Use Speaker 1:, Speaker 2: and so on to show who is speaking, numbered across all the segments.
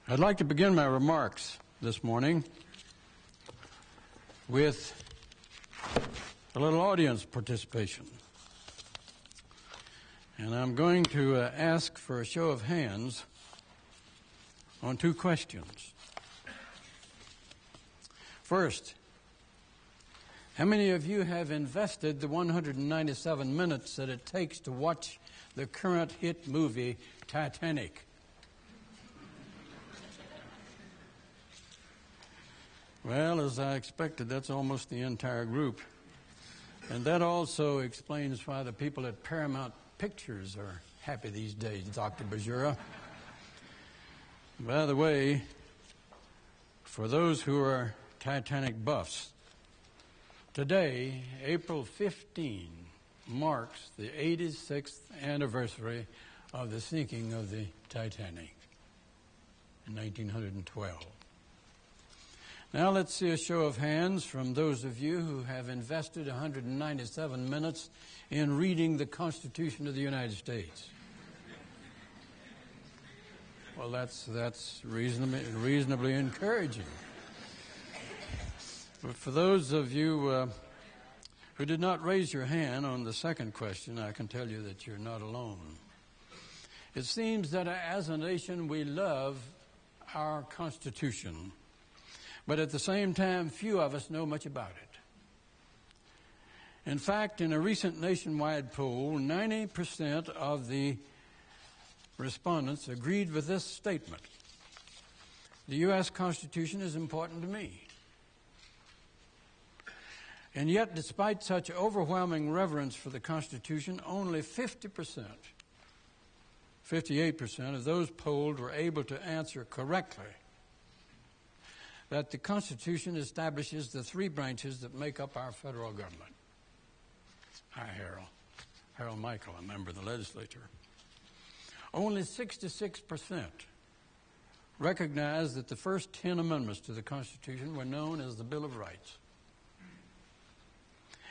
Speaker 1: I'd like to begin my remarks this morning with a little audience participation. And I'm going to ask for a show of hands on two questions. First, how many of you have invested the 197 minutes that it takes to watch the current hit movie Titanic? Well, as I expected, that's almost the entire group. And that also explains why the people at Paramount Pictures are happy these days, Dr. Bajura. By the way, for those who are Titanic buffs, today, April 15, marks the 86th anniversary of the sinking of the Titanic in 1912. Now let's see a show of hands from those of you who have invested 197 minutes in reading the Constitution of the United States. Well, that's reasonably encouraging. But for those of you who did not raise your hand on the second question, I can tell you that you're not alone. It seems that as a nation we love our Constitution, but at the same time, few of us know much about it. In fact, in a recent nationwide poll, 90% of the respondents agreed with this statement: the U.S. Constitution is important to me. And yet, despite such overwhelming reverence for the Constitution, only 58% of those polled were able to answer correctly that the Constitution establishes the three branches that make up our federal government. Hi, Harold. Harold Michael, a member of the legislature. Only 66% recognize that the first 10 amendments to the Constitution were known as the Bill of Rights.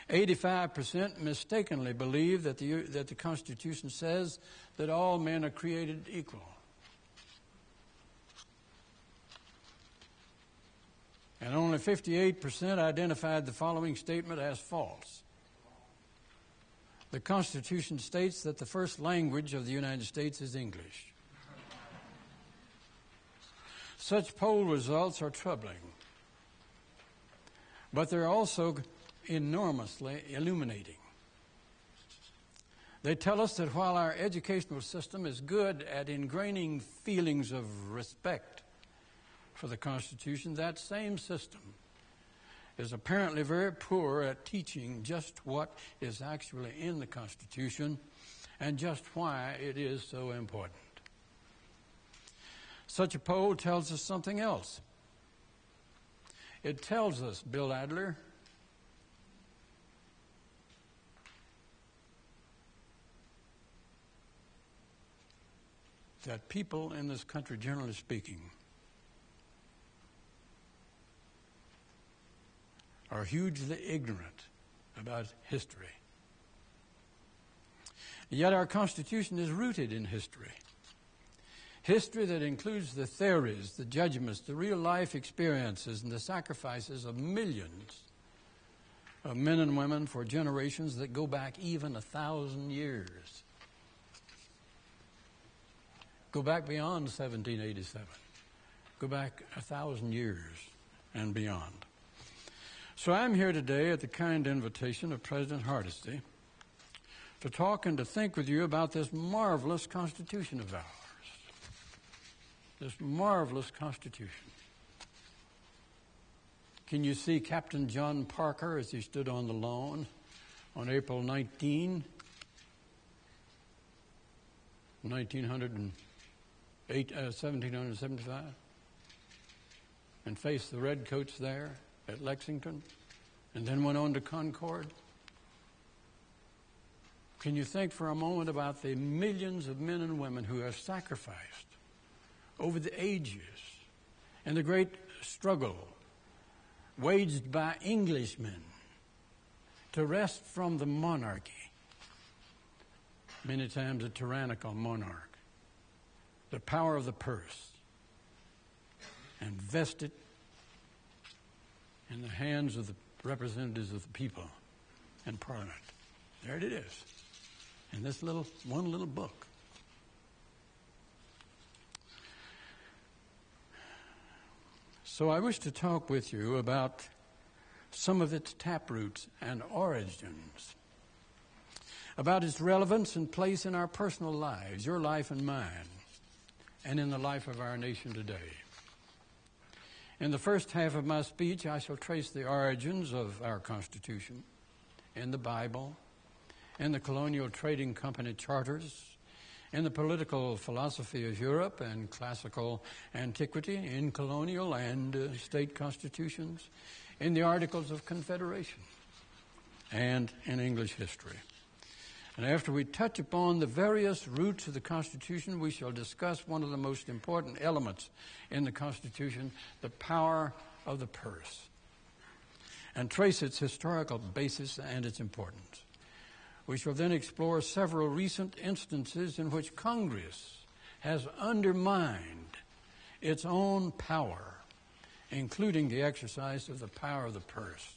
Speaker 1: 85% mistakenly believe that the Constitution says that all men are created equal. And only 58% identified the following statement as false. The Constitution states that the first language of the United States is English. Such poll results are troubling, but they're also enormously illuminating. They tell us that while our educational system is good at ingraining feelings of respect for the Constitution, that same system is apparently very poor at teaching just what is actually in the Constitution and just why it is so important. Such a poll tells us something else. It tells us, Bill Adler, that people in this country, generally speaking, are hugely ignorant about history. Yet our Constitution is rooted in history. History that includes the theories, the judgments, the real-life experiences, and the sacrifices of millions of men and women for generations that go back even 1,000 years. Go back beyond 1787. Go back 1,000 years and beyond. So I'm here today at the kind invitation of President Hardesty to talk and to think with you about this marvelous Constitution of ours. This marvelous Constitution. Can you see Captain John Parker as he stood on the lawn on April 19, 1775, and faced the redcoats there at Lexington, and then went on to Concord? Can you think for a moment about the millions of men and women who have sacrificed over the ages and the great struggle waged by Englishmen to wrest from the monarchy, many times a tyrannical monarch, the power of the purse, and vest it in the hands of the representatives of the people in Parliament. There it is, in this one little book. So I wish to talk with you about some of its taproots and origins, about its relevance and place in our personal lives, your life and mine, and in the life of our nation today. In the first half of my speech, I shall trace the origins of our Constitution in the Bible, in the colonial trading company charters, in the political philosophy of Europe and classical antiquity, in colonial and state constitutions, in the Articles of Confederation, and in English history. And after we touch upon the various roots of the Constitution, we shall discuss one of the most important elements in the Constitution, the power of the purse, and trace its historical basis and its importance. We shall then explore several recent instances in which Congress has undermined its own power, including the exercise of the power of the purse,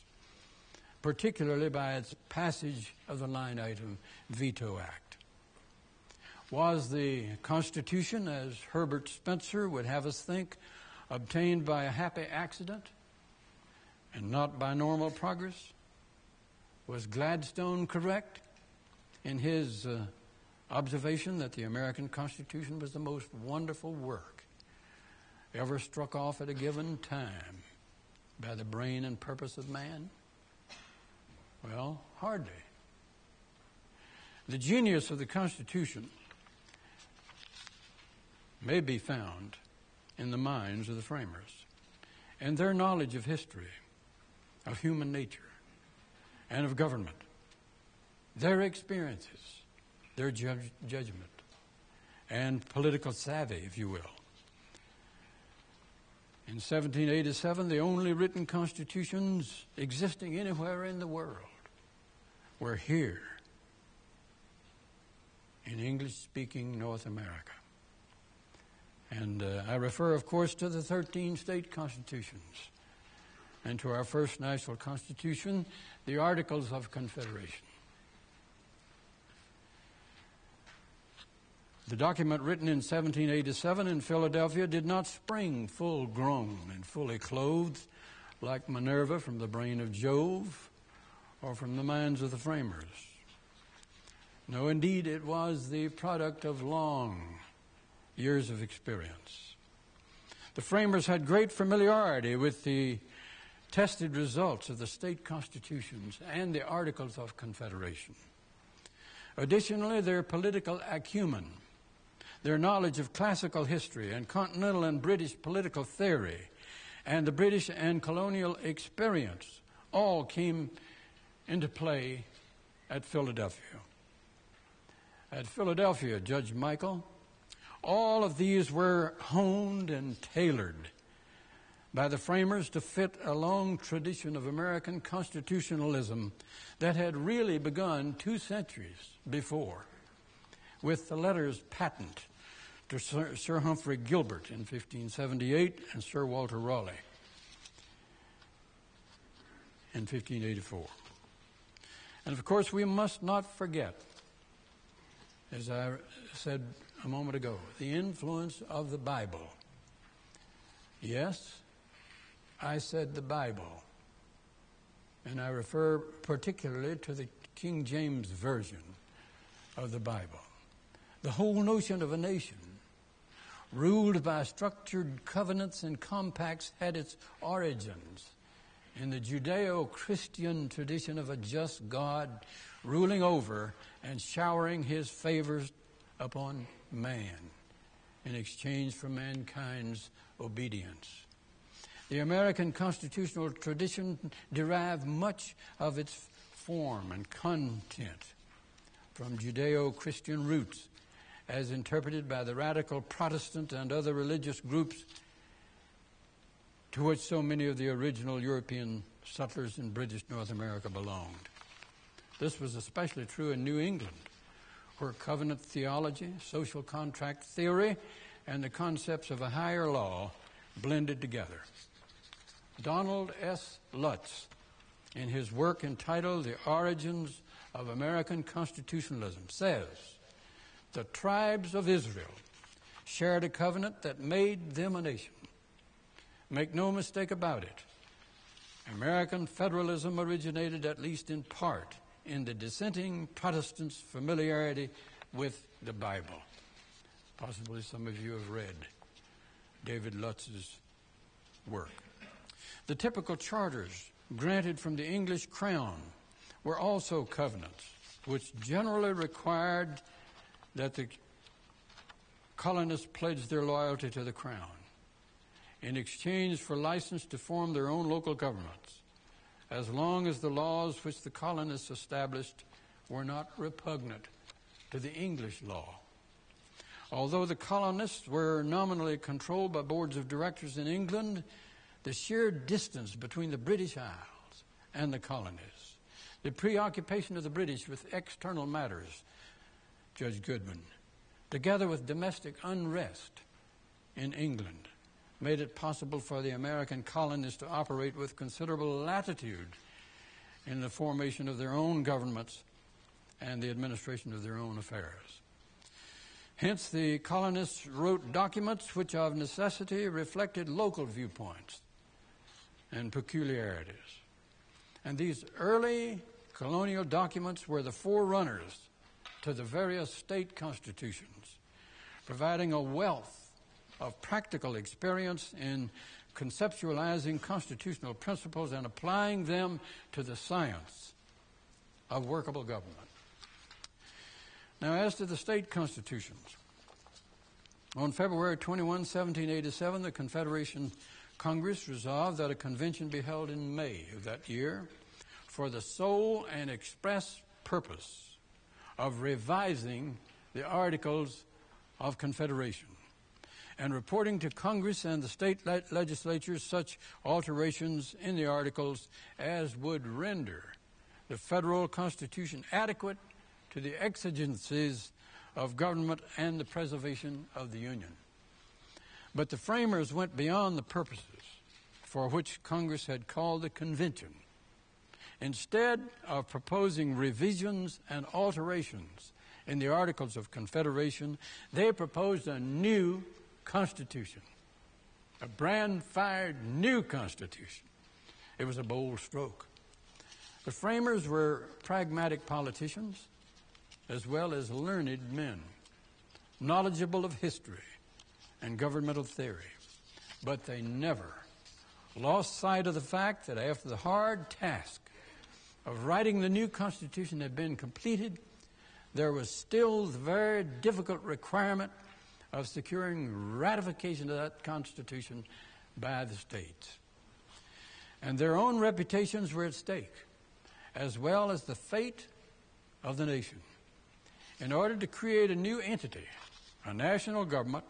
Speaker 1: particularly by its passage of the line item Veto Act. Was the Constitution, as Herbert Spencer would have us think, obtained by a happy accident and not by normal progress? Was Gladstone correct in his observation that the American Constitution was the most wonderful work ever struck off at a given time by the brain and purpose of man? Well, hardly. The genius of the Constitution may be found in the minds of the framers and their knowledge of history, of human nature, and of government, their experiences, their judgment, and political savvy, if you will. In 1787, the only written constitutions existing anywhere in the world were here in English-speaking North America. And I refer, of course, to the 13 state constitutions and to our first national constitution, the Articles of Confederation. The document written in 1787 in Philadelphia did not spring full-grown and fully clothed like Minerva from the brain of Jove or from the minds of the framers. No, indeed, it was the product of long years of experience. The framers had great familiarity with the tested results of the state constitutions and the Articles of Confederation. Additionally, their political acumen, their knowledge of classical history and continental and British political theory, and the British and colonial experience all came into play at Philadelphia. At Philadelphia, Judge Michael, all of these were honed and tailored by the framers to fit a long tradition of American constitutionalism that had really begun 2 centuries before with the letters patent to Sir Humphrey Gilbert in 1578 and Sir Walter Raleigh in 1584. And of course, we must not forget, as I said a moment ago, the influence of the Bible. Yes, I said the Bible, and I refer particularly to the King James Version of the Bible. The whole notion of a nation ruled by structured covenants and compacts had its origins in the Judeo-Christian tradition of a just God ruling over and showering his favors upon man in exchange for mankind's obedience. The American constitutional tradition derived much of its form and content from Judeo-Christian roots as interpreted by the radical Protestant and other religious groups to which so many of the original European settlers in British North America belonged. This was especially true in New England, where covenant theology, social contract theory, and the concepts of a higher law blended together. Donald S. Lutz, in his work entitled The Origins of American Constitutionalism, says, the tribes of Israel shared a covenant that made them a nation. Make no mistake about it. American federalism originated, at least in part, in the dissenting Protestants' familiarity with the Bible. Possibly some of you have read David Lutz's work. The typical charters granted from the English crown were also covenants, which generally required that the colonists pledge their loyalty to the crown in exchange for license to form their own local governments, as long as the laws which the colonists established were not repugnant to the English law. Although the colonists were nominally controlled by boards of directors in England, the sheer distance between the British Isles and the colonies, the preoccupation of the British with external matters, Judge Goodman, together with domestic unrest in England, made it possible for the American colonists to operate with considerable latitude in the formation of their own governments and the administration of their own affairs. Hence, the colonists wrote documents which of necessity reflected local viewpoints and peculiarities. And these early colonial documents were the forerunners to the various state constitutions, providing a wealth of practical experience in conceptualizing constitutional principles and applying them to the science of workable government. Now, as to the state constitutions, on February 21, 1787, the Confederation Congress resolved that a convention be held in May of that year for the sole and express purpose of revising the Articles of Confederation and reporting to Congress and the state legislatures such alterations in the Articles as would render the federal Constitution adequate to the exigencies of government and the preservation of the Union. But the framers went beyond the purposes for which Congress had called the convention. Instead of proposing revisions and alterations in the Articles of Confederation, they proposed a new Constitution, a brand-fired new Constitution. It was a bold stroke. The framers were pragmatic politicians as well as learned men, knowledgeable of history and governmental theory, but they never lost sight of the fact that after the hard task of writing the new Constitution had been completed, there was still the very difficult requirement of securing ratification of that Constitution by the states. And their own reputations were at stake, as well as the fate of the nation. In order to create a new entity, a national government,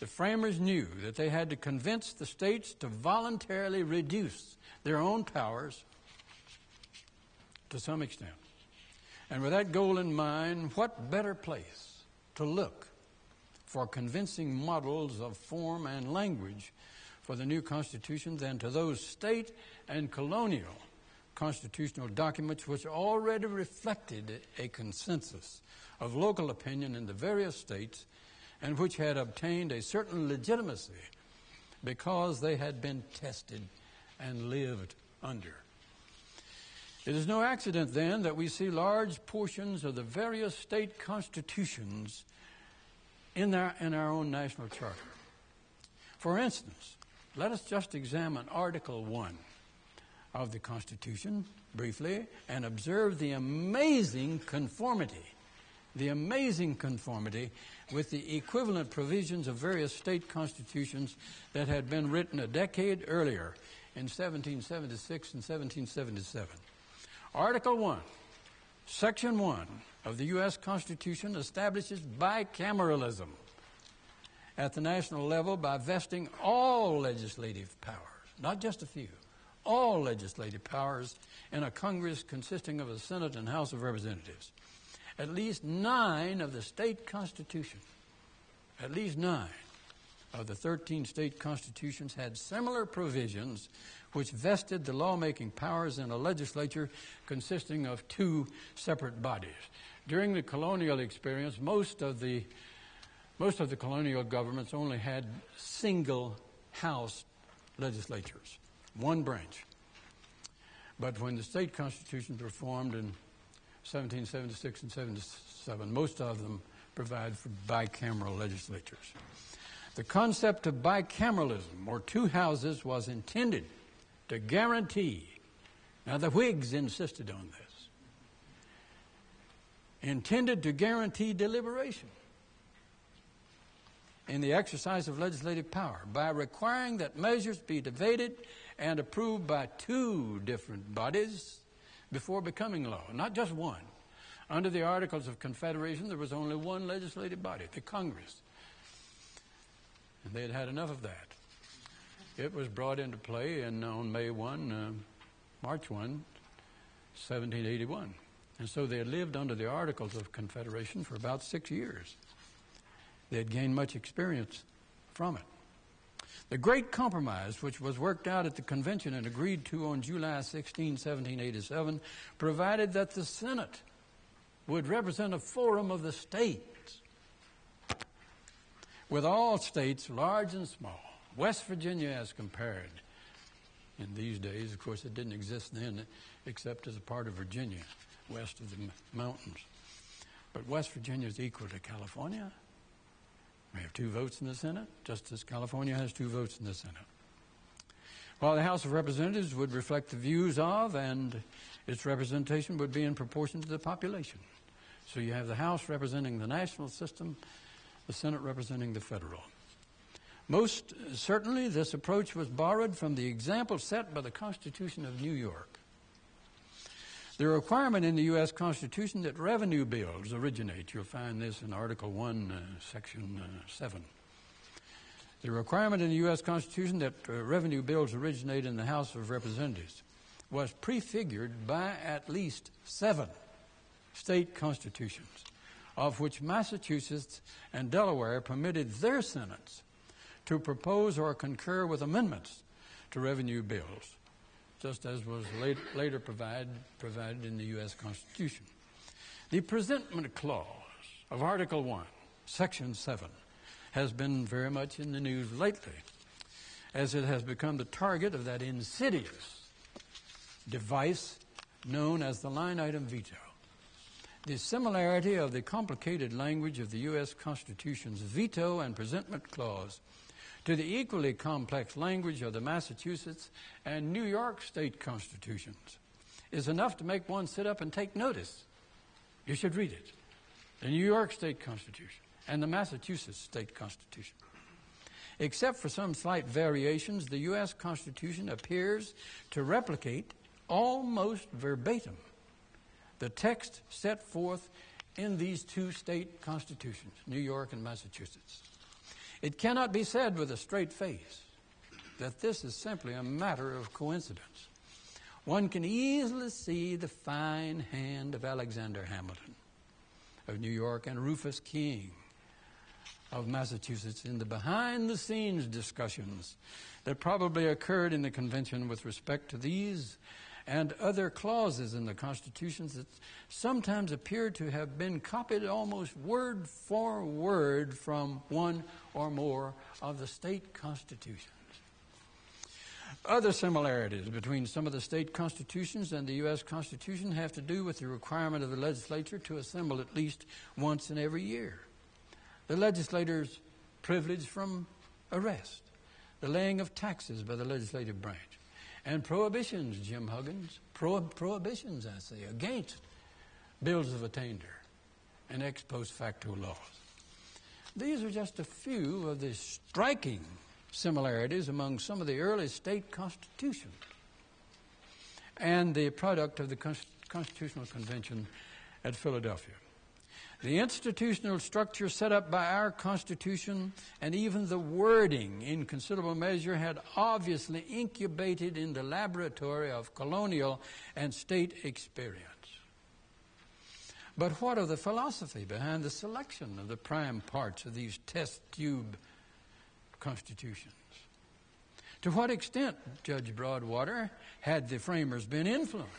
Speaker 1: the framers knew that they had to convince the states to voluntarily reduce their own powers to some extent. And with that goal in mind, what better place to look for convincing models of form and language for the new Constitution than to those state and colonial constitutional documents which already reflected a consensus of local opinion in the various states and which had obtained a certain legitimacy because they had been tested and lived under. It is no accident, then, that we see large portions of the various state constitutions in our own national charter. For instance, let us just examine Article 1 of the Constitution briefly and observe the amazing conformity with the equivalent provisions of various state constitutions that had been written a decade earlier in 1776 and 1777. Article 1, Section 1 of the U.S. Constitution establishes bicameralism at the national level by vesting all legislative powers, not just a few, all legislative powers in a Congress consisting of a Senate and House of Representatives. At least 9 of the state constitution, at least 9, of the 13 state constitutions had similar provisions which vested the lawmaking powers in a legislature consisting of two separate bodies. During the colonial experience, most of the colonial governments only had single house legislatures, one branch. But when the state constitutions were formed in 1776 and 77, most of them provide for bicameral legislatures. The concept of bicameralism, or two houses, was intended to guarantee, now the Whigs insisted on this, intended to guarantee deliberation in the exercise of legislative power by requiring that measures be debated and approved by two different bodies before becoming law, not just one. Under the Articles of Confederation, there was only one legislative body, the Congress. And they had had enough of that. It was brought into play on March 1, 1781. And so they had lived under the Articles of Confederation for about 6 years. They had gained much experience from it. The Great Compromise, which was worked out at the convention and agreed to on July 16, 1787, provided that the Senate would represent a forum of the states, with all states, large and small. West Virginia as compared. In these days, of course, it didn't exist then except as a part of Virginia, west of the mountains. But West Virginia is equal to California. We have 2 votes in the Senate, just as California has 2 votes in the Senate. While the House of Representatives would reflect the views of, and its representation would be in proportion to the population. So you have the House representing the national system, the Senate representing the federal. Most certainly, this approach was borrowed from the example set by the Constitution of New York. The requirement in the U.S. Constitution that revenue bills originate, you'll find this in Article 1, Section 7. The requirement in the U.S. Constitution that revenue bills originate in the House of Representatives was prefigured by at least 7 state constitutions, of which Massachusetts and Delaware permitted their senates to propose or concur with amendments to revenue bills, just as was later provided in the U.S. Constitution. The presentment clause of Article 1, Section 7, has been very much in the news lately, as it has become the target of that insidious device known as the line item veto. The similarity of the complicated language of the U.S. Constitution's veto and presentment clause to the equally complex language of the Massachusetts and New York state constitutions is enough to make one sit up and take notice. You should read it. The New York state constitution and the Massachusetts state constitution. Except for some slight variations, the U.S. Constitution appears to replicate almost verbatim the text set forth in these 2 state constitutions, New York and Massachusetts. It cannot be said with a straight face that this is simply a matter of coincidence. One can easily see the fine hand of Alexander Hamilton of New York and Rufus King of Massachusetts in the behind-the-scenes discussions that probably occurred in the convention with respect to these and other clauses in the constitutions that sometimes appear to have been copied almost word for word from one or more of the state constitutions. Other similarities between some of the state constitutions and the U.S. Constitution have to do with the requirement of the legislature to assemble at least once in every year, the legislator's privilege from arrest, the laying of taxes by the legislative branch, and prohibitions, Jim Huggins, prohibitions, I say, against bills of attainder and ex post facto laws. These are just a few of the striking similarities among some of the early state constitutions and the product of the Constitutional Convention at Philadelphia. The institutional structure set up by our Constitution and even the wording in considerable measure had obviously incubated in the laboratory of colonial and state experience. But what of the philosophy behind the selection of the prime parts of these test tube constitutions. To what extent, Judge Broadwater, had the framers been influenced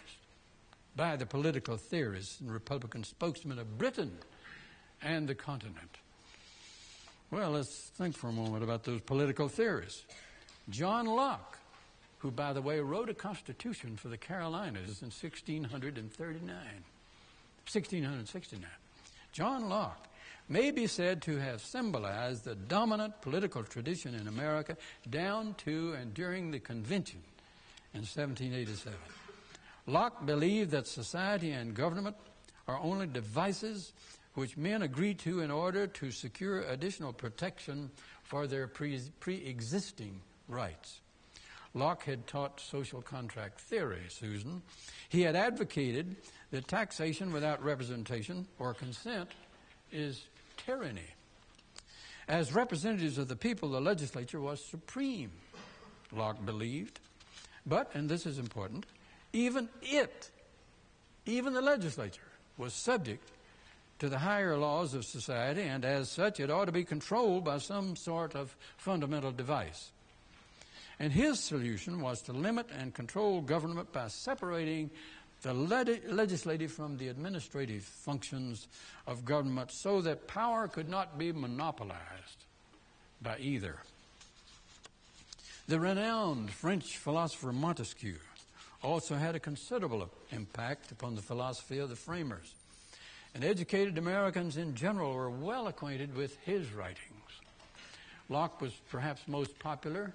Speaker 1: by the political theorists and Republican spokesmen of Britain and the continent? Well, let's think for a moment about those political theorists. John Locke, who, by the way, wrote a constitution for the Carolinas in 1669. John Locke may be said to have symbolized the dominant political tradition in America down to and during the convention in 1787. Locke believed that society and government are only devices which men agree to in order to secure additional protection for their pre-existing rights. Locke had taught social contract theory, Susan. He had advocated that taxation without representation or consent is tyranny. As representatives of the people, the legislature was supreme, Locke believed. But, and this is important, even the legislature, was subject to the higher laws of society, and as such it ought to be controlled by some sort of fundamental device. And his solution was to limit and control government by separating the legislative from the administrative functions of government so that power could not be monopolized by either. The renowned French philosopher Montesquieu also had a considerable impact upon the philosophy of the framers, and educated Americans in general were well acquainted with his writings. Locke was perhaps most popular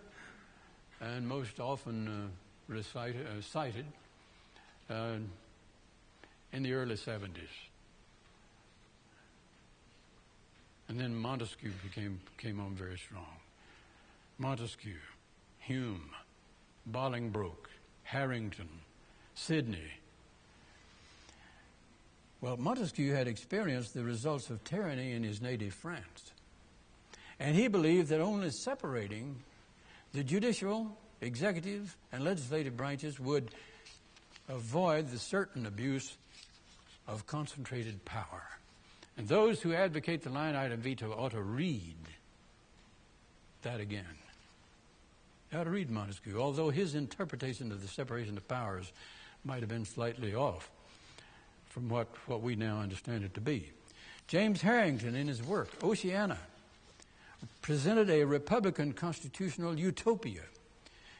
Speaker 1: and most often cited in the early 70s. And then Montesquieu came on very strong. Montesquieu, Hume, Bolingbroke, Harrington, Sidney. Well, Montesquieu had experienced the results of tyranny in his native France. And he believed that only separating the judicial, executive, and legislative branches would avoid the certain abuse of concentrated power. And those who advocate the line-item veto ought to read that again. They ought to read Montesquieu, although his interpretation of the separation of powers might have been slightly off from what we now understand it to be. James Harrington, in his work, Oceana, presented a Republican constitutional utopia.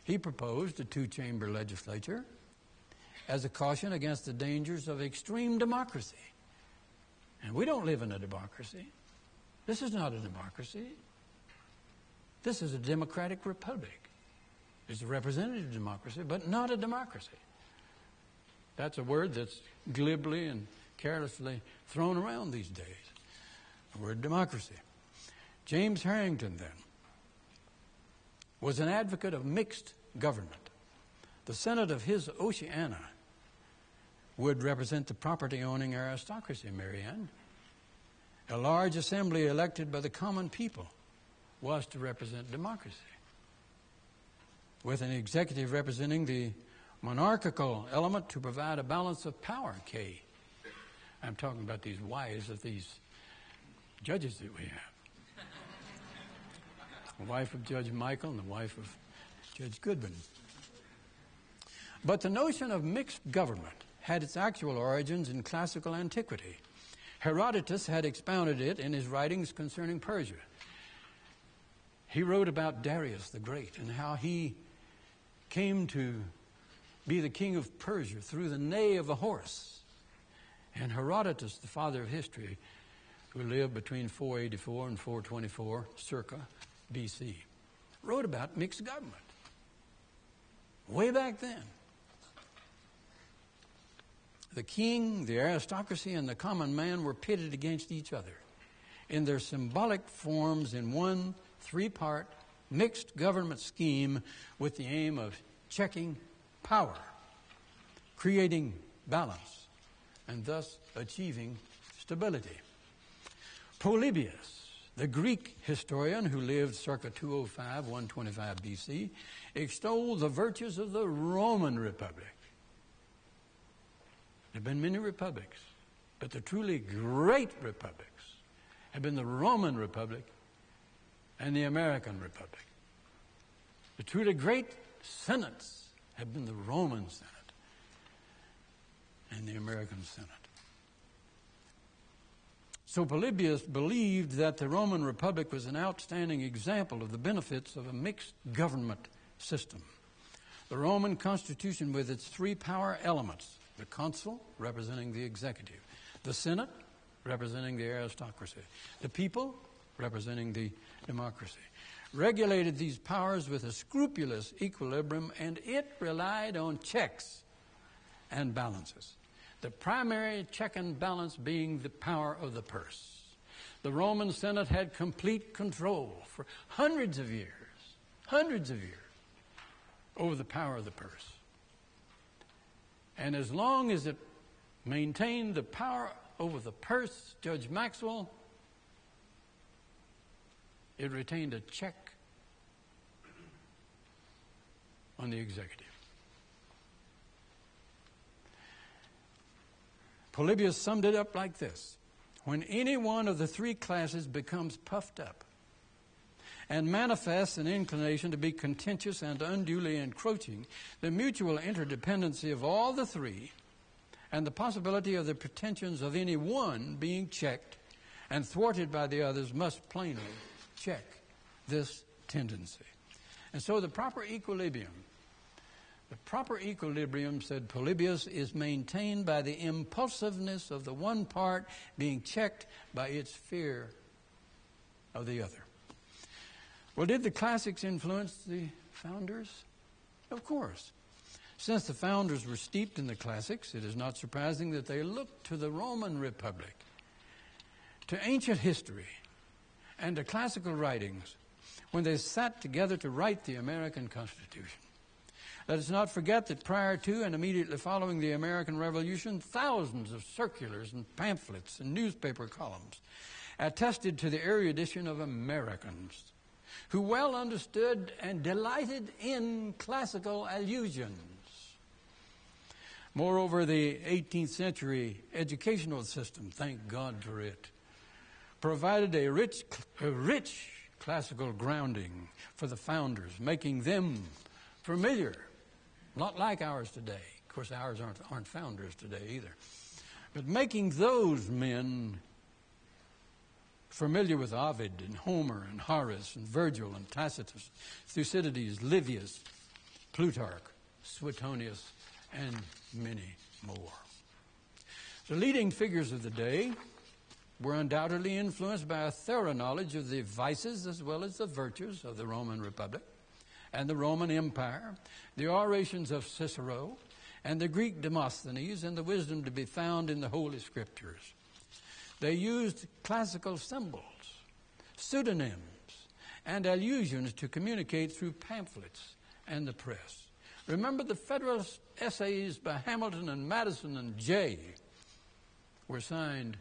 Speaker 1: He proposed a two-chamber legislature as a caution against the dangers of extreme democracy. And we don't live in a democracy. This is not a democracy. This is a democratic republic. It's a representative democracy, but not a democracy. That's a word that's glibly and carelessly thrown around these days, the word democracy. James Harrington, then, was an advocate of mixed government. The Senate of his Oceana would represent the property-owning aristocracy, Marianne. A large assembly elected by the common people was to represent democracy, with an executive representing the monarchical element to provide a balance of power, Kay. I'm talking about these wives of these judges that we have. The wife of Judge Michael and the wife of Judge Goodwin. But the notion of mixed government had its actual origins in classical antiquity. Herodotus had expounded it in his writings concerning Persia. He wrote about Darius the Great and how he came to be the king of Persia through the neigh of a horse. And Herodotus, the father of history, who lived between 484 and 424, circa BC, wrote about mixed government way back then. The king, the aristocracy, and the common man were pitted against each other in their symbolic forms in one three-part mixed government scheme with the aim of checking power, creating balance, and thus achieving stability. Polybius, the Greek historian who lived circa 205-125 BC, extolled the virtues of the Roman Republic. There have been many republics, but the truly great republics have been the Roman Republic and the American Republic. The truly great senates have been the Roman Senate and the American Senate. So Polybius believed that the Roman Republic was an outstanding example of the benefits of a mixed government system. The Roman Constitution, with its three power elements, the consul representing the executive, the Senate representing the aristocracy, the people representing the democracy, regulated these powers with a scrupulous equilibrium, and it relied on checks and balances. The primary check and balance being the power of the purse. The Roman Senate had complete control for hundreds of years, over the power of the purse. And as long as it maintained the power over the purse, Judge Maxwell, it retained a check on the executive. Polybius summed it up like this: when any one of the three classes becomes puffed up and manifests an inclination to be contentious and unduly encroaching, the mutual interdependency of all the three and the possibility of the pretensions of any one being checked and thwarted by the others must plainly check this tendency. And so the proper equilibrium, said Polybius, is maintained by the impulsiveness of the one part being checked by its fear of the other. Well, did the classics influence the founders? Of course. Since the founders were steeped in the classics, it is not surprising that they looked to the Roman Republic, to ancient history, and to classical writings when they sat together to write the American Constitution. Let us not forget that prior to and immediately following the American Revolution, thousands of circulars and pamphlets and newspaper columns attested to the erudition of Americans who well understood and delighted in classical allusions. Moreover, the 18th century educational system, thank God for it, provided a rich classical grounding for the founders, making them familiar, not like ours today. Of course, ours aren't founders today either. But making those men familiar with Ovid and Homer and Horace and Virgil and Tacitus, Thucydides, Livius, Plutarch, Suetonius, and many more. The leading figures of the day were undoubtedly influenced by a thorough knowledge of the vices as well as the virtues of the Roman Republic and the Roman Empire, the orations of Cicero, and the Greek Demosthenes, and the wisdom to be found in the Holy Scriptures. They used classical symbols, pseudonyms, and allusions to communicate through pamphlets and the press. Remember, the Federalist essays by Hamilton and Madison and Jay were signed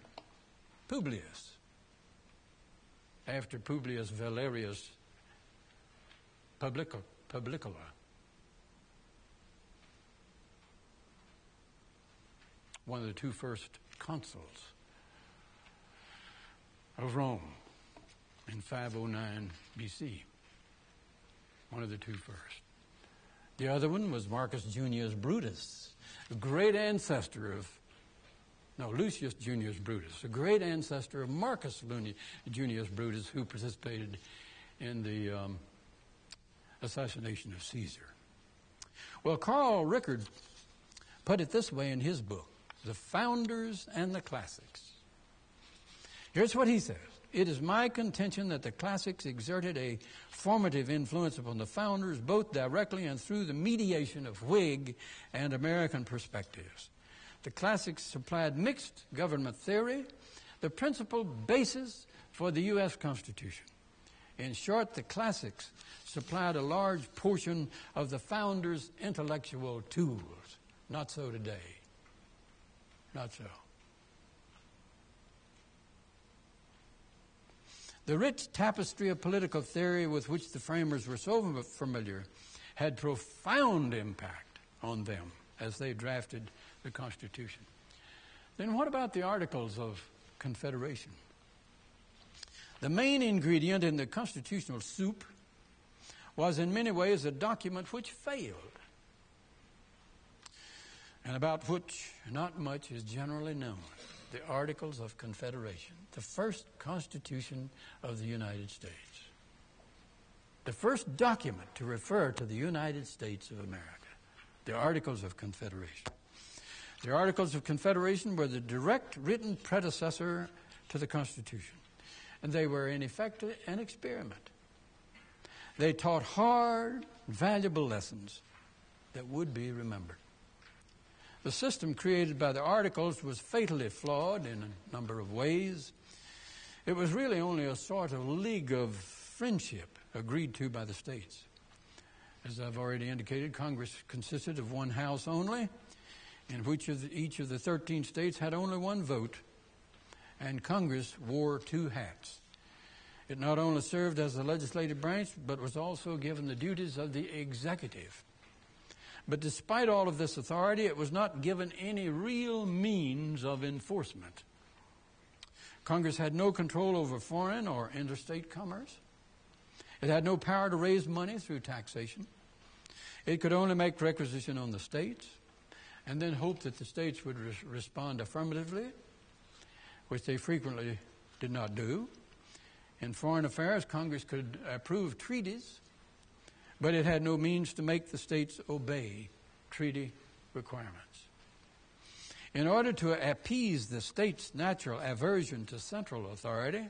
Speaker 1: Publius, after Publius Valerius Publicola. One of the two first consuls of Rome in 509 BC. One of the two first. The other one was Marcus Junius Brutus, a great ancestor of, Lucius Junius Brutus, a great ancestor of Marcus Junius Brutus, who participated in the assassination of Caesar. Well, Carl Rickard put it this way in his book, The Founders and the Classics. Here's what he says: it is my contention that the classics exerted a formative influence upon the founders, both directly and through the mediation of Whig and American perspectives. The classics supplied mixed government theory, the principal basis for the U.S. Constitution. In short, the classics supplied a large portion of the founders' intellectual tools. Not so today. Not so. The rich tapestry of political theory with which the framers were so familiar had profound impact on them as they drafted the Constitution. Then what about the Articles of Confederation? The main ingredient in the constitutional soup was in many ways a document which failed, and about which not much is generally known: the Articles of Confederation, the first Constitution of the United States. The first document to refer to the United States of America, the Articles of Confederation. The Articles of Confederation were the direct written predecessor to the Constitution, and they were in effect an experiment. They taught hard, valuable lessons that would be remembered. The system created by the Articles was fatally flawed in a number of ways. It was really only a sort of league of friendship agreed to by the states. As I've already indicated, Congress consisted of one house only, in which each of the 13 states had only one vote, and Congress wore two hats. It not only served as the legislative branch, but was also given the duties of the executive. But despite all of this authority, it was not given any real means of enforcement. Congress had no control over foreign or interstate commerce. It had no power to raise money through taxation. It could only make requisition on the states and then hope that the states would respond affirmatively, which they frequently did not do. In foreign affairs, Congress could approve treaties, but it had no means to make the states obey treaty requirements. In order to appease the states' natural aversion to central authority,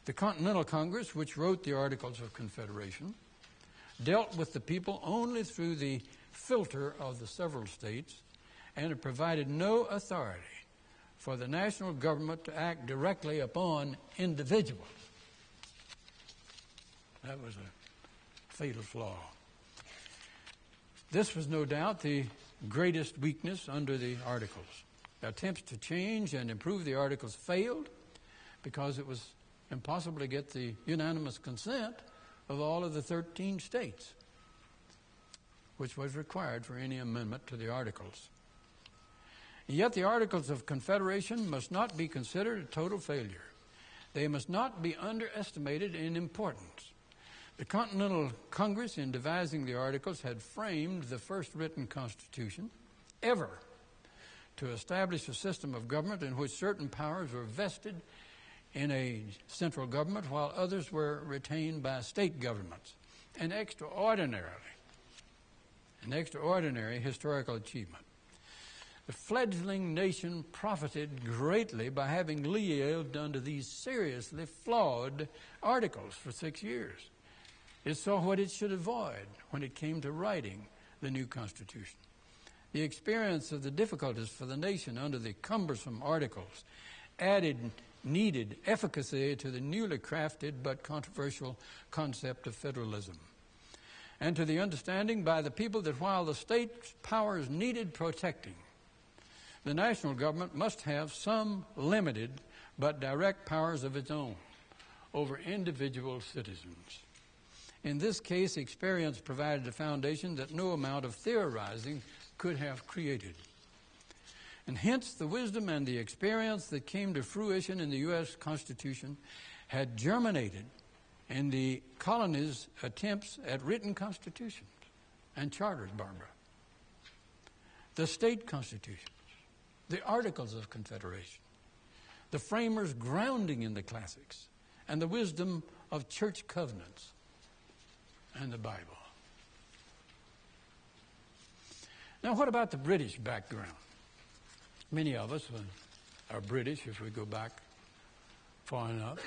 Speaker 1: the Continental Congress, which wrote the Articles of Confederation, dealt with the people only through the filter of the several states, and it provided no authority for the national government to act directly upon individuals. That was a fatal flaw. This was no doubt the greatest weakness under the Articles. Attempts to change and improve the Articles failed because it was impossible to get the unanimous consent of all of the 13 states, which was required for any amendment to the Articles. Yet the Articles of Confederation must not be considered a total failure. They must not be underestimated in importance. The Continental Congress, in devising the Articles, had framed the first written Constitution ever to establish a system of government in which certain powers were vested in a central government while others were retained by state governments. An extraordinary historical achievement. The fledgling nation profited greatly by having lived under these seriously flawed Articles for 6 years. It saw what it should avoid when it came to writing the new Constitution. The experience of the difficulties for the nation under the cumbersome Articles added needed efficacy to the newly crafted but controversial concept of federalism, and to the understanding by the people that while the state's powers needed protecting, the national government must have some limited but direct powers of its own over individual citizens. In this case, experience provided a foundation that no amount of theorizing could have created. And hence the wisdom and the experience that came to fruition in the U.S. Constitution had germinated in the colonies' attempts at written constitutions and charters, Barbara. The state constitutions, the Articles of Confederation, the framers' grounding in the classics, and the wisdom of church covenants and the Bible. Now, what about the British background? Many of us are British if we go back far enough.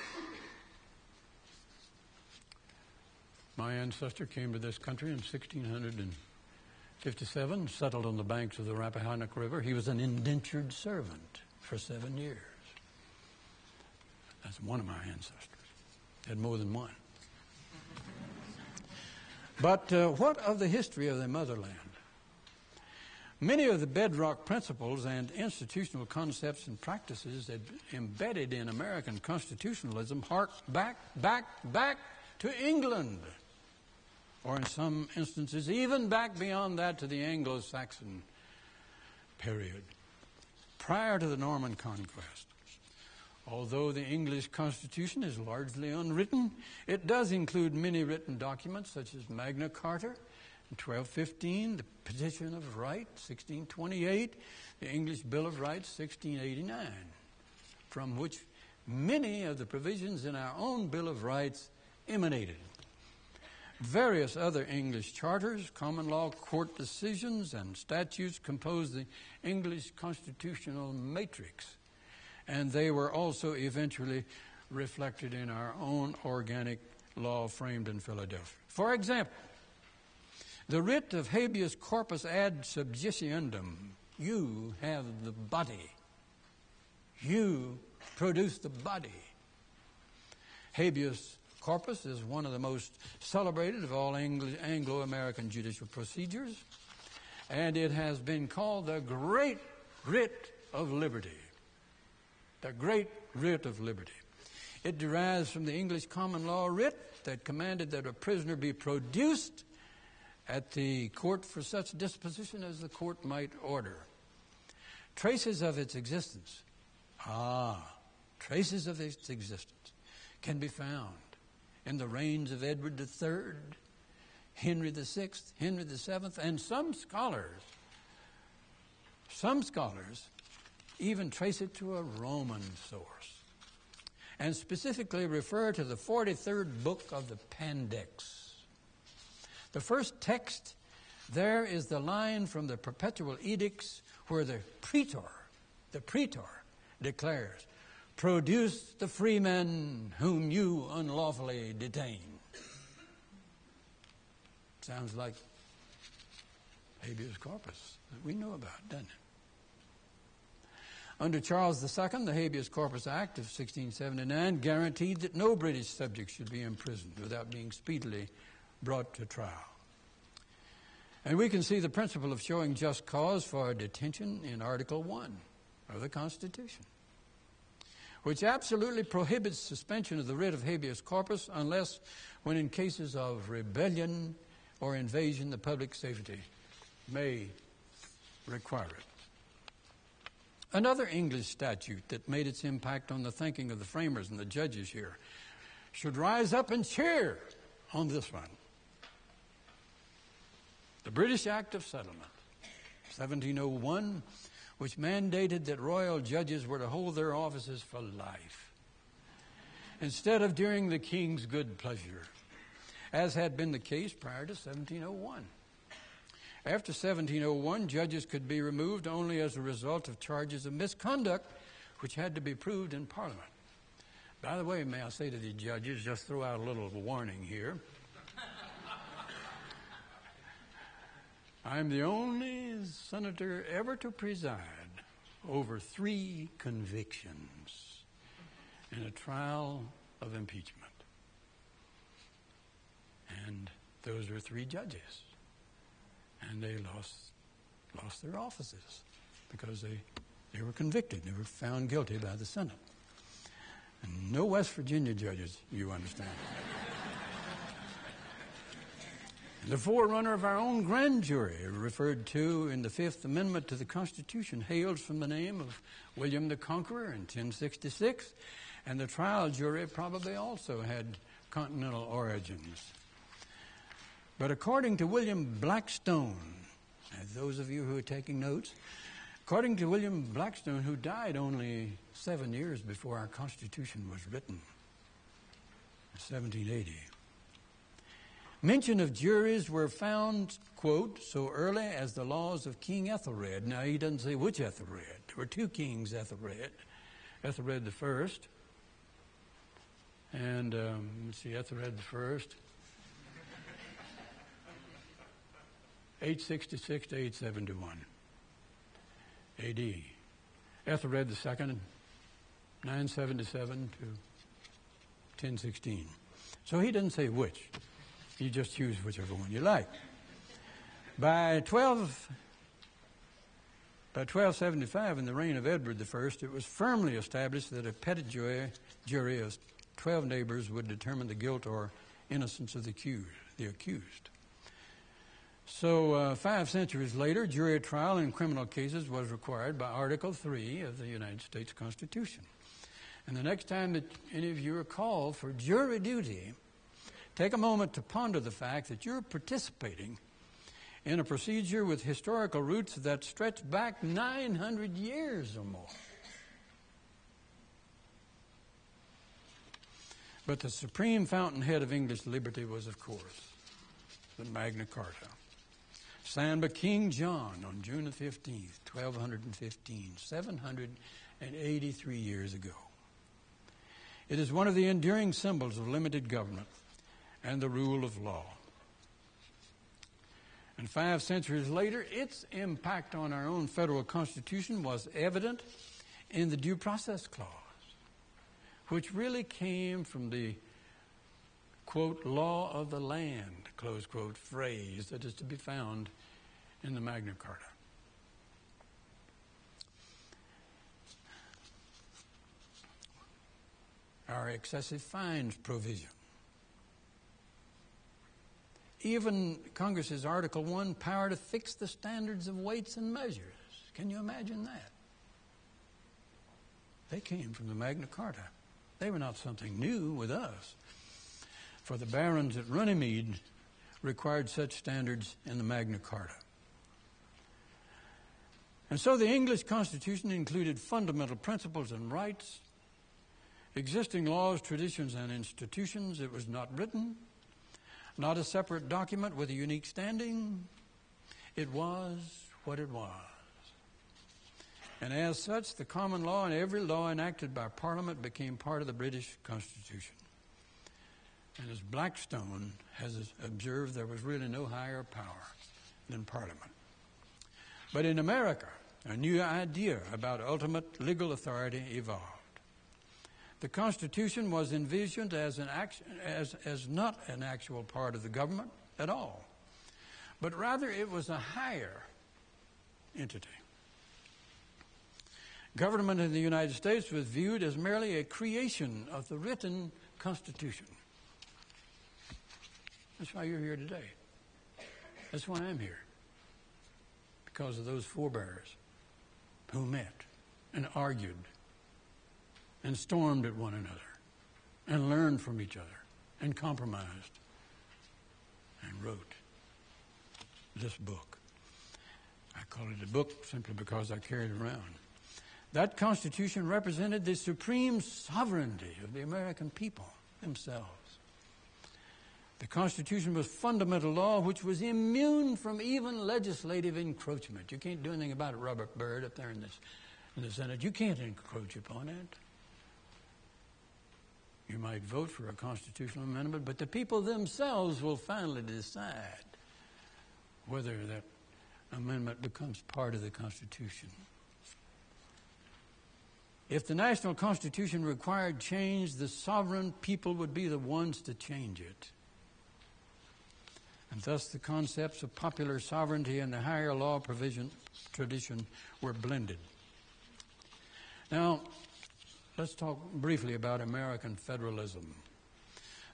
Speaker 1: My ancestor came to this country in 1657, settled on the banks of the Rappahannock River. He was an indentured servant for 7 years. That's one of my ancestors. Had more than one. But what of the history of the motherland? Many of the bedrock principles and institutional concepts and practices that embedded in American constitutionalism hark back to England, or in some instances even back beyond that to the Anglo-Saxon period, prior to the Norman conquest. Although the English Constitution is largely unwritten, it does include many written documents such as Magna Carta in 1215, the Petition of Right, 1628, the English Bill of Rights, 1689, from which many of the provisions in our own Bill of Rights emanated. Various other English charters, common law court decisions, and statutes compose the English constitutional matrix, and they were also eventually reflected in our own organic law framed in Philadelphia. For example, the writ of habeas corpus ad subjiciendum, you have the body. You produce the body. Habeas corpus is one of the most celebrated of all Anglo-American judicial procedures, and it has been called the Great Writ of Liberty. The Great Writ of Liberty. It derives from the English common law writ that commanded that a prisoner be produced at the court for such disposition as the court might order. Traces of its existence, can be found in the reigns of Edward III, Henry VI, Henry VII, and some scholars even trace it to a Roman source, and specifically refer to the 43rd book of the Pandects. The first text there is the line from the Perpetual Edicts where the praetor declares, "Produce the freemen whom you unlawfully detain." Sounds like habeas corpus that we know about, doesn't it? Under Charles II, the Habeas Corpus Act of 1679 guaranteed that no British subject should be imprisoned without being speedily brought to trial. And we can see the principle of showing just cause for detention in Article 1 of the Constitution, which absolutely prohibits suspension of the writ of habeas corpus unless when in cases of rebellion or invasion the public safety may require it. Another English statute that made its impact on the thinking of the framers and the judges here should rise up and cheer on this one. The British Act of Settlement, 1701, which mandated that royal judges were to hold their offices for life, instead of during the king's good pleasure, as had been the case prior to 1701. After 1701, judges could be removed only as a result of charges of misconduct, which had to be proved in Parliament. By the way, may I say to the judges, just throw out a little warning here. I'm the only senator ever to preside over 3 convictions in a trial of impeachment. And those are 3 judges. And they lost their offices because they were convicted. They were found guilty by the Senate. And no West Virginia judges, you understand. The forerunner of our own grand jury, referred to in the Fifth Amendment to the Constitution, hails from the name of William the Conqueror in 1066, and the trial jury probably also had continental origins. But according to William Blackstone, and those of you who are taking notes, according to William Blackstone, who died only 7 years before our Constitution was written, in 1780, mention of juries were found, quote, so early as the laws of King Ethelred. Now, he doesn't say which Ethelred. There were 2 kings, Ethelred the First, and let's see, Ethelred the First, 866 to 871 A.D. Ethelred the Second, 977 to 1016. So he doesn't say which. You just choose whichever one you like. By 1275, in the reign of Edward I, it was firmly established that a petit jury of 12 neighbors would determine the guilt or innocence of the accused. So 5 centuries later, jury trial in criminal cases was required by Article 3 of the United States Constitution. And the next time that any of you are called for jury duty, take a moment to ponder the fact that you're participating in a procedure with historical roots that stretch back 900 years or more. But the supreme fountainhead of English liberty was, of course, the Magna Carta, signed by King John on June the 15th, 1215, 783 years ago. It is one of the enduring symbols of limited government and the rule of law. And 5 centuries later, its impact on our own federal Constitution was evident in the Due Process Clause, which really came from the, quote, law of the land, close quote, phrase that is to be found in the Magna Carta. Our excessive fines provision. Even Congress's Article 1 power to fix the standards of weights and measures. Can you imagine that? They came from the Magna Carta. They were not something new with us. For the barons at Runnymede required such standards in the Magna Carta. And so the English Constitution included fundamental principles and rights, existing laws, traditions, and institutions. It was not written, not a separate document with a unique standing. It was what it was. And as such, the common law and every law enacted by Parliament became part of the British Constitution. And as Blackstone has observed, there was really no higher power than Parliament. But in America, a new idea about ultimate legal authority evolved. The Constitution was envisioned as not an actual part of the government at all, but rather it was a higher entity. Government in the United States was viewed as merely a creation of the written Constitution. That's why you're here today. That's why I'm here. Because of those forebears who met and argued and stormed at one another and learned from each other and compromised and wrote this book. I call it a book simply because I carry it around. That Constitution represented the supreme sovereignty of the American people themselves. The Constitution was fundamental law which was immune from even legislative encroachment. You can't do anything about it, Robert Byrd, up there in the Senate. You can't encroach upon it. You might vote for a constitutional amendment, but the people themselves will finally decide whether that amendment becomes part of the Constitution. If the national Constitution required change, the sovereign people would be the ones to change it. And thus the concepts of popular sovereignty and the higher law tradition were blended. Now, let's talk briefly about American federalism.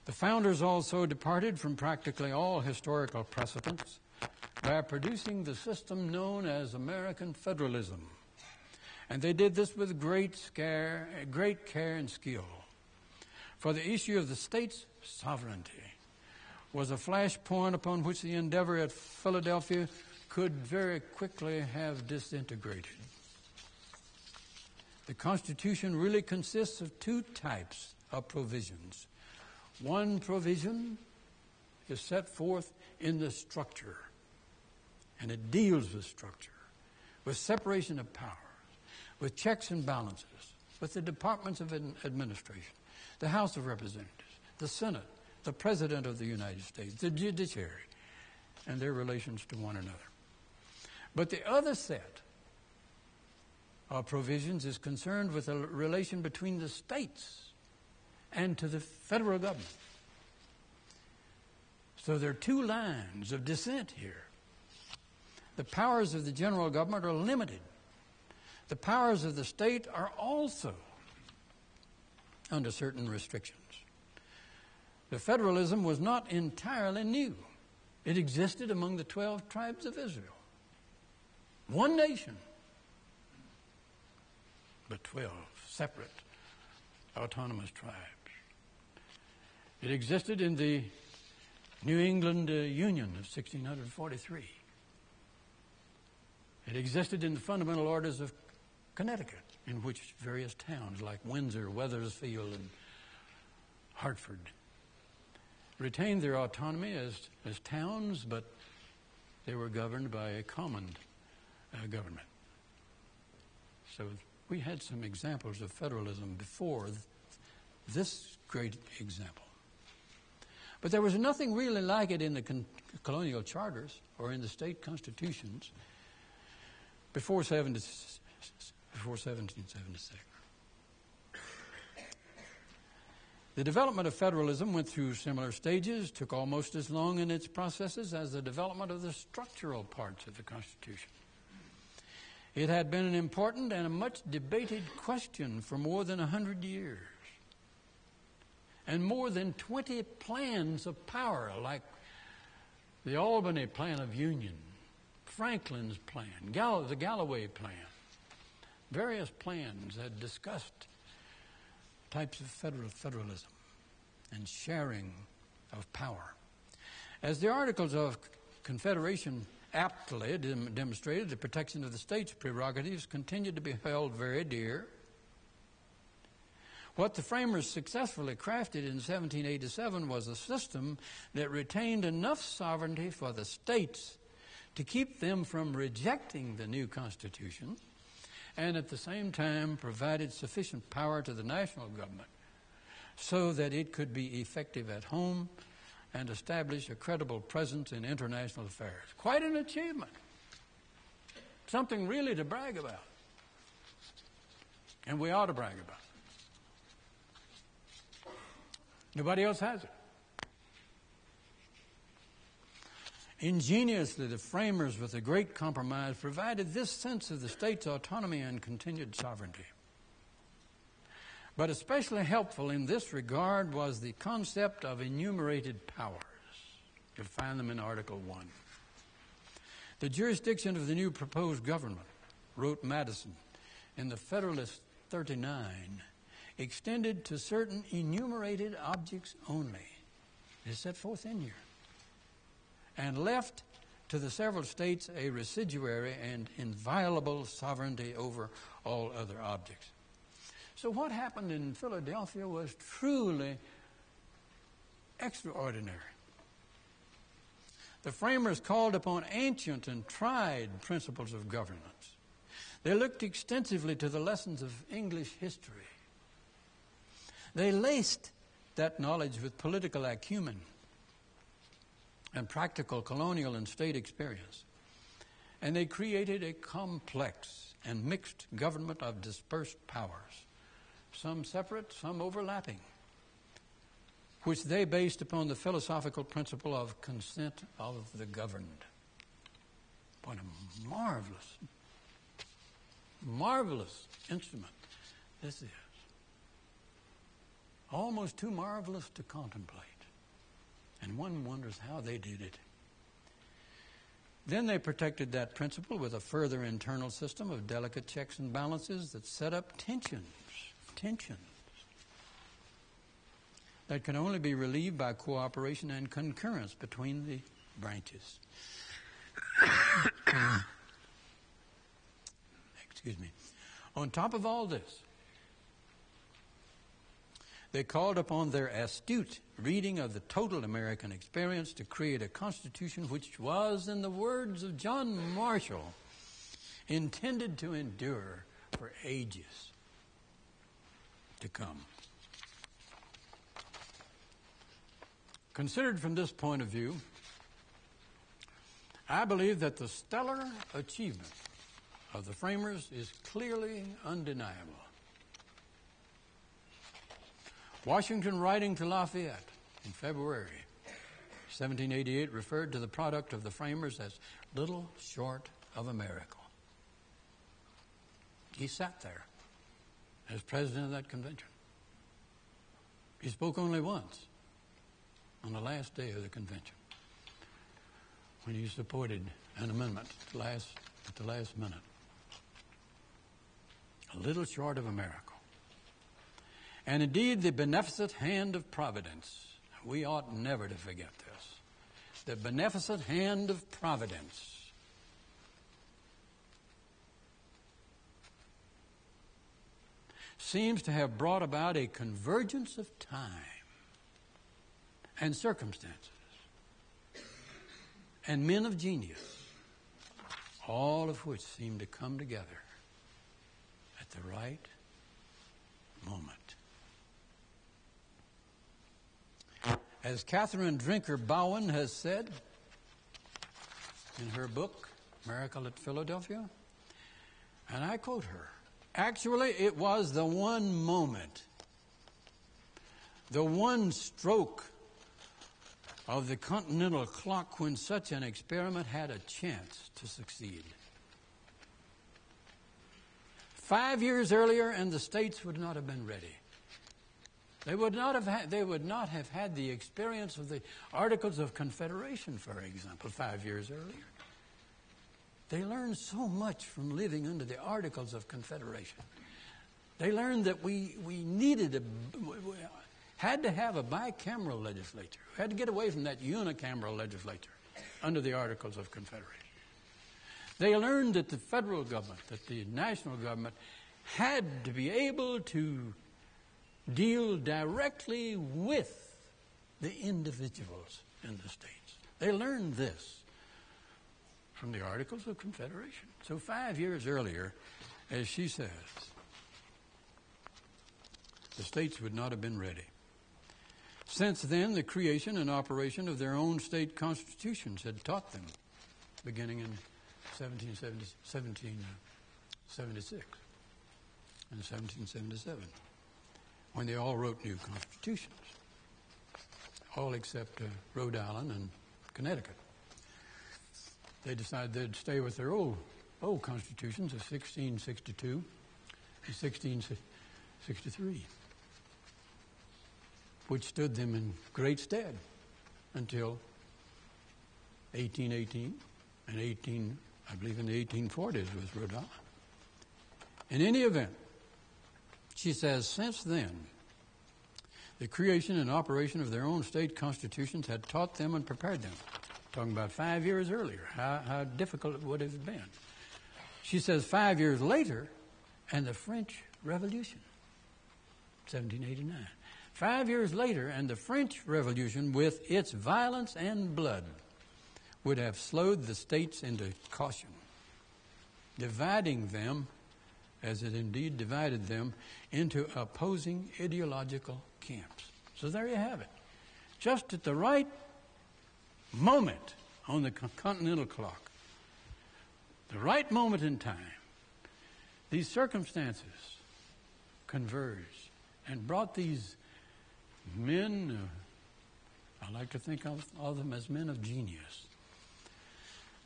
Speaker 1: The founders also departed from practically all historical precedents by producing the system known as American federalism. And they did this with great care and skill. For the issue of the state's sovereignty was a flashpoint upon which the endeavor at Philadelphia could very quickly have disintegrated. The Constitution really consists of two types of provisions. One provision is set forth in the structure, and it deals with structure, with separation of powers, with checks and balances, with the departments of administration, the House of Representatives, the Senate, the President of the United States, the judiciary, and their relations to one another. But the other set of provisions is concerned with the relation between the states and to the federal government. So there are two lines of dissent here. The powers of the general government are limited. The powers of the state are also under certain restrictions. The federalism was not entirely new. It existed among the 12 tribes of Israel. One nation, but 12 separate autonomous tribes. It existed in the New England Union of 1643. It existed in the fundamental orders of Connecticut, in which various towns like Windsor, Wethersfield, and Hartford retained their autonomy as towns, but they were governed by a common government. So we had some examples of federalism before this great example. But there was nothing really like it in the colonial charters or in the state constitutions before 1776. The development of federalism went through similar stages, took almost as long in its processes as the development of the structural parts of the Constitution. It had been an important and a much debated question for more than 100 years. And more than 20 plans of power, like the Albany Plan of Union, Franklin's plan, the Galloway Plan, various plans had discussed types of federalism and sharing of power. As the Articles of Confederation aptly demonstrated, the protection of the state's prerogatives continued to be held very dear. What the framers successfully crafted in 1787 was a system that retained enough sovereignty for the states to keep them from rejecting the new Constitution, and at the same time provided sufficient power to the national government so that it could be effective at home and establish a credible presence in international affairs. Quite an achievement. Something really to brag about. And we ought to brag about it. Nobody else has it. Ingeniously, the framers with the Great Compromise provided this sense of the state's autonomy and continued sovereignty. But especially helpful in this regard was the concept of enumerated powers. You'll find them in Article 1. The jurisdiction of the new proposed government, wrote Madison in the Federalist 39, extended to certain enumerated objects only. It's set forth in here. And left to the several states a residuary and inviolable sovereignty over all other objects. So what happened in Philadelphia was truly extraordinary. The framers called upon ancient and tried principles of governance. They looked extensively to the lessons of English history. They laced that knowledge with political acumen and practical colonial and state experience. And they created a complex and mixed government of dispersed powers, some separate, some overlapping, which they based upon the philosophical principle of consent of the governed. What a marvelous instrument this is. Almost too marvelous to contemplate. And one wonders how they did it. Then they protected that principle with a further internal system of delicate checks and balances that set up tensions that can only be relieved by cooperation and concurrence between the branches. Excuse me. On top of all this, they called upon their astute reading of the total American experience to create a constitution which was, in the words of John Marshall, intended to endure for ages to come. Considered from this point of view, I believe that the stellar achievement of the framers is clearly undeniable. Washington, writing to Lafayette in February 1788, referred to the product of the framers as little short of a miracle. He sat there as president of that convention. He spoke only once, on the last day of the convention, when he supported an amendment at the last minute. A little short of a miracle. and indeed the beneficent hand of providence. We ought never to forget this. The beneficent hand of providence seems to have brought about a convergence of time and circumstances and men of genius, all of which seem to come together at the right moment. As Catherine Drinker Bowen has said in her book, Miracle at Philadelphia, and I quote her, actually, it was the one moment, the one stroke of the continental clock when such an experiment had a chance to succeed. 5 years earlier, and the states would not have been ready. They would not have had the experience of the Articles of Confederation, for example, 5 years earlier. They learned so much from living under the Articles of Confederation. They learned that we had to have a bicameral legislature. We had to get away from that unicameral legislature under the Articles of Confederation. They learned that the federal government, that the national government, had to be able to deal directly with the individuals in the states. They learned this from the Articles of Confederation. So 5 years earlier, as she says, the states would not have been ready. Since then, the creation and operation of their own state constitutions had taught them, beginning in 1776 and 1777, when they all wrote new constitutions, all except Rhode Island and Connecticut. They decided they'd stay with their old constitutions of 1662 and 1663, which stood them in great stead until 1818 and I believe in the 1840s was Rhode Island. In any event, she says, since then, the creation and operation of their own state constitutions had taught them and prepared them. Talking about 5 years earlier, how difficult it would have been. She says 5 years later, and the French Revolution, 1789. 5 years later, and the French Revolution, with its violence and blood, would have slowed the states into caution, dividing them, as it indeed divided them, into opposing ideological camps. So there you have it. Just at the right moment on the continental clock, the right moment in time, these circumstances converged and brought these men, I like to think of them as men of genius,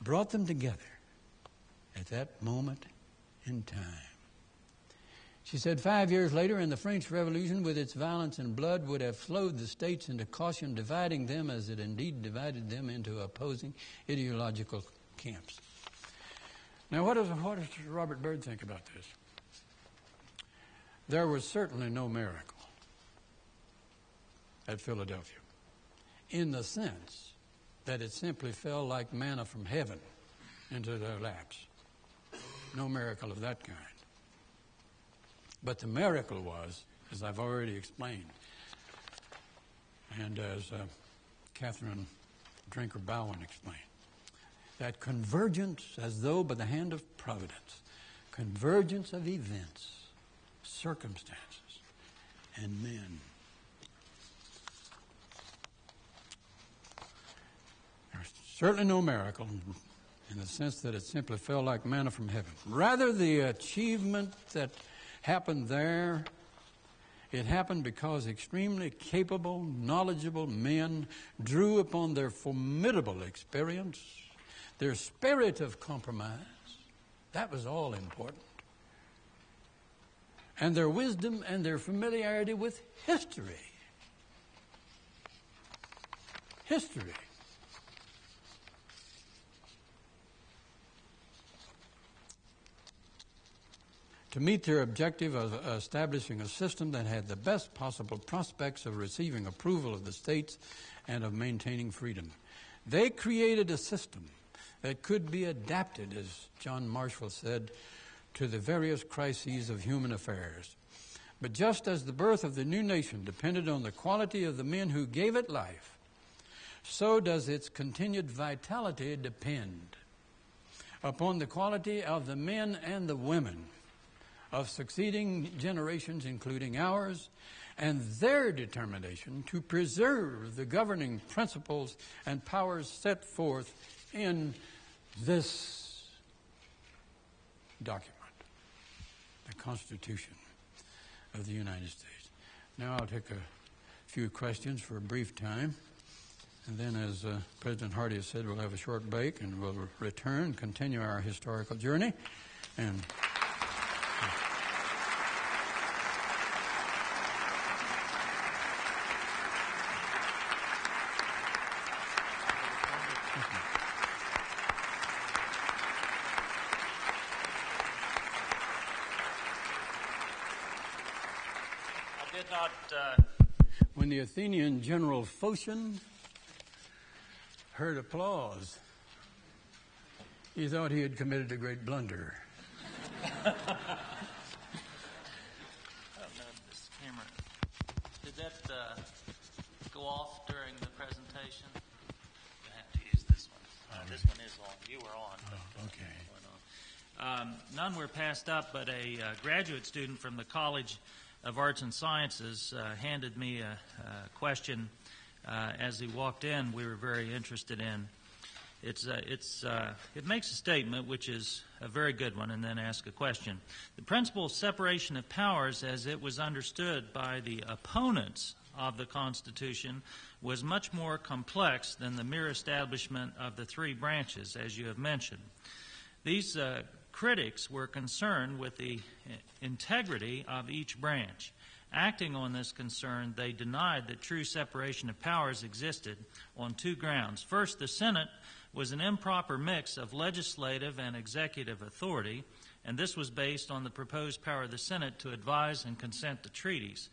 Speaker 1: brought them together at that moment in time. She said 5 years later, and the French Revolution, with its violence and blood, would have slowed the states into caution, dividing them, as it indeed divided them, into opposing ideological camps. Now, what does Robert Byrd think about this? There was certainly no miracle at Philadelphia, in the sense that it simply fell like manna from heaven into their laps. No miracle of that kind. But the miracle was, as I've already explained, and as Catherine Drinker Bowen explained, that convergence, as though by the hand of providence, convergence of events, circumstances, and men. There's certainly no miracle in the sense that it simply fell like manna from heaven. Rather, the achievement that happened there, it happened because extremely capable, knowledgeable men drew upon their formidable experience, their spirit of compromise. That was all important. And their wisdom and their familiarity with history. History. to meet their objective of establishing a system that had the best possible prospects of receiving approval of the states and of maintaining freedom. They created a system that could be adapted, as John Marshall said, to the various crises of human affairs. But just as the birth of the new nation depended on the quality of the men who gave it life, so does its continued vitality depend upon the quality of the men and the women of succeeding generations, including ours, and their determination to preserve the governing principles and powers set forth in this document, the Constitution of the United States. Now I'll take a few questions for a brief time, and then, as President Hardesty has said, we'll have a short break, and we'll return and continue our historical journey. And when the Athenian general Phocion heard applause, he thought he had committed a great blunder.
Speaker 2: I don't know if this camera, did that go off during the presentation? You have to use this one. This one is on. You were on.
Speaker 1: Oh, okay.
Speaker 2: None were passed up, but a graduate student from the College of Arts and Sciences handed me a question as he walked in. We were very interested in. It makes a statement, which is a very good one, and then ask a question. The principle of separation of powers, as it was understood by the opponents of the Constitution, was much more complex than the mere establishment of the three branches, as you have mentioned. These critics were concerned with the integrity of each branch. Acting on this concern, they denied that true separation of powers existed on two grounds. First, the Senate was an improper mix of legislative and executive authority, and this was based on the proposed power of the Senate to advise and consent to treaties.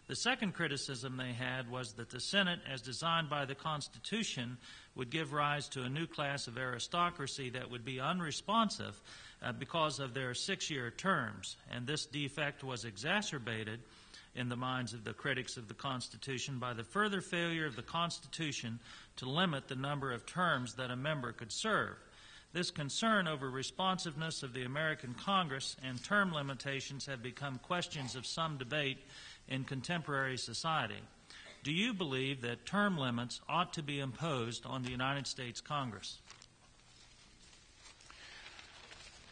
Speaker 2: The second criticism they had was that the Senate, as designed by the Constitution, would give rise to a new class of aristocracy that would be unresponsive because of their 6-year terms, and this defect was exacerbated in the minds of the critics of the Constitution by the further failure of the Constitution to limit the number of terms that a member could serve. This concern over responsiveness of the American Congress and term limitations have become questions of some debate in contemporary society. Do you believe that term limits ought to be imposed on the United States Congress?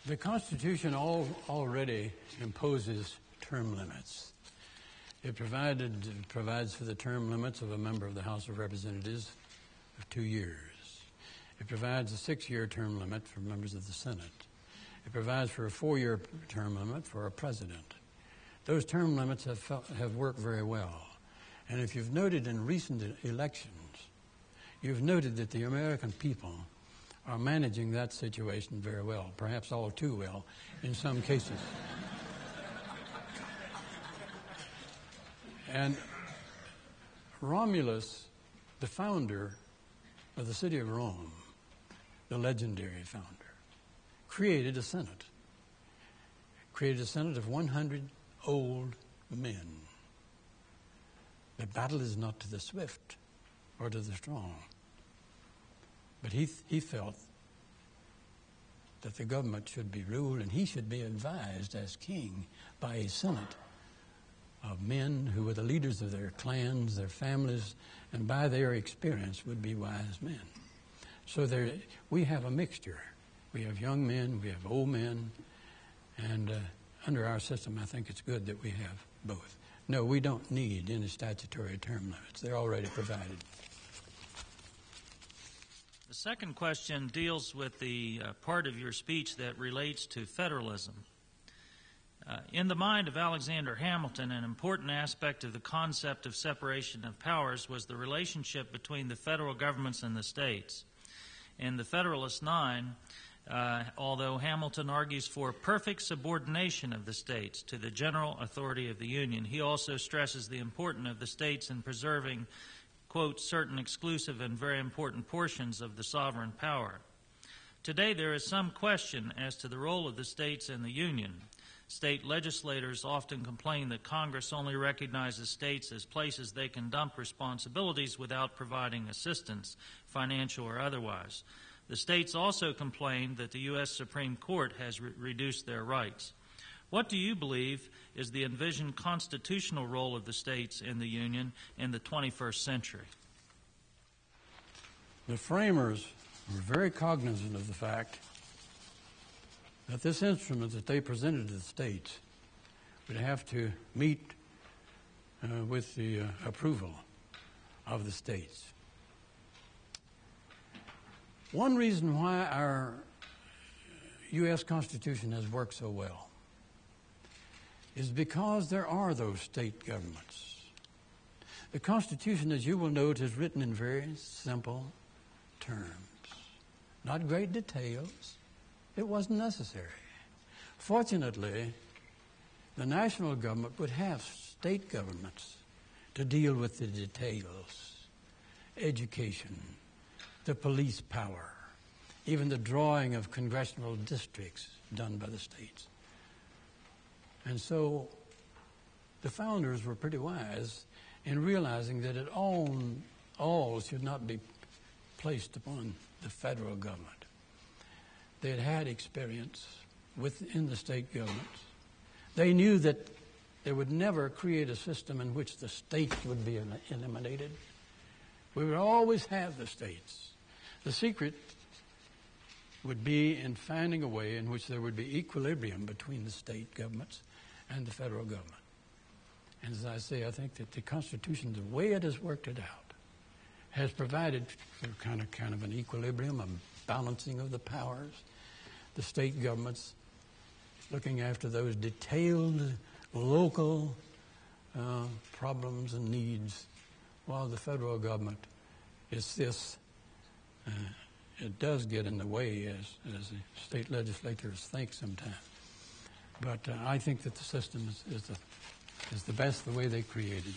Speaker 1: The Constitution already imposes term limits. It provides for the term limits of a member of the House of Representatives of 2 years. It provides a 6-year term limit for members of the Senate. It provides for a 4-year term limit for a president. Those term limits have worked very well. And if you've noted in recent elections, you've noted that the American people are managing that situation very well, perhaps all too well in some cases. And Romulus, the founder of the city of Rome, the legendary founder, created a Senate. Created a Senate of 100 old men. The battle is not to the swift or to the strong. But he felt that the government should be ruled and he should be advised as king by a Senate of men who were the leaders of their clans, their families, and by their experience would be wise men. So we have a mixture. We have young men, we have old men, and under our system I think it's good that we have both. No, we don't need any statutory term limits. They're already provided.
Speaker 2: The second question deals with the part of your speech that relates to federalism. In the mind of Alexander Hamilton, an important aspect of the concept of separation of powers was the relationship between the federal governments and the states. In the Federalist 9, although Hamilton argues for perfect subordination of the states to the general authority of the Union, he also stresses the importance of the states in preserving, quote, certain exclusive and very important portions of the sovereign power. Today there is some question as to the role of the states in the Union. State legislators often complain that Congress only recognizes states as places they can dump responsibilities without providing assistance, financial or otherwise. The states also complain that the U.S. Supreme Court has reduced their rights. What do you believe is the envisioned constitutional role of the states in the Union in the 21st century?
Speaker 1: The framers were very cognizant of the fact that this instrument that they presented to the states would have to meet with the approval of the states. One reason why our U.S. Constitution has worked so well is because there are those state governments. The Constitution, as you will note, is written in very simple terms. Not great details. It wasn't necessary. Fortunately, the national government would have state governments to deal with the details, education, the police power, even the drawing of congressional districts done by the states. And so the founders were pretty wise in realizing that it all should not be placed upon the federal government. They had had experience within the state governments. They knew that they would never create a system in which the states would be eliminated. We would always have the states. The secret would be in finding a way in which there would be equilibrium between the state governments and the federal government. And as I say, I think that the Constitution, the way it has worked it out, has provided for kind of an equilibrium, a balancing of the powers. The state governments looking after those detailed local problems and needs, while the federal government is this. It does get in the way, as the state legislators think sometimes. But I think that the system is the best the way they created.